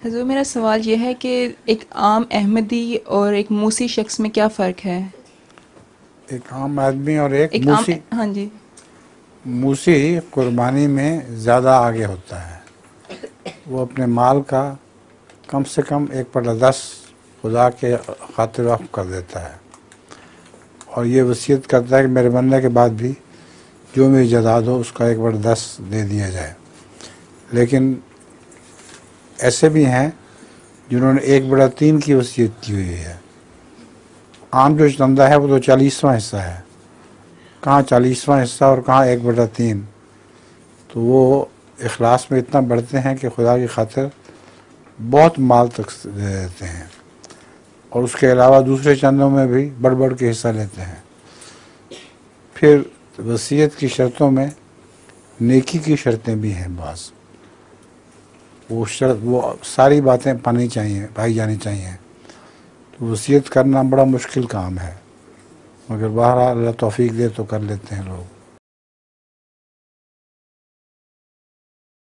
हज़ूर मेरा सवाल ये है कि एक आम अहमदी और एक मूसी शख्स में क्या फ़र्क है? एक आम आदमी और एक एक आम मूसी। हाँ जी। मूसी कुर्बानी में ज़्यादा आगे होता है। वो अपने माल का कम से कम 1/10 खुदा के खातिर वक़्फ़ कर देता है और ये वसीयत करता है कि मेरे मरने के बाद भी जो मेरी जायदाद हो उसका 1/10 दे दिया जाए। लेकिन ऐसे भी हैं जिन्होंने 1/3 की वसीयत की हुई है। आम जो चंदा है वो तो 40वां हिस्सा है, कहाँ 40वां हिस्सा और कहाँ 1/3। तो वो इखलास में इतना बढ़ते हैं कि खुदा की खातिर बहुत माल तक दे देते हैं और उसके अलावा दूसरे चंदों में भी बढ़ बढ़ के हिस्सा लेते हैं। फिर वसीयत की शर्तों में नेकी की शर्तें भी हैं बाज़। वो शर्त, वो सारी बातें पानी चाहिए, पाई जानी चाहिए। तो वसीयत करना बड़ा मुश्किल काम है, मगर बहरहाल अल्लाह तौफीक दे तो कर लेते हैं लोग।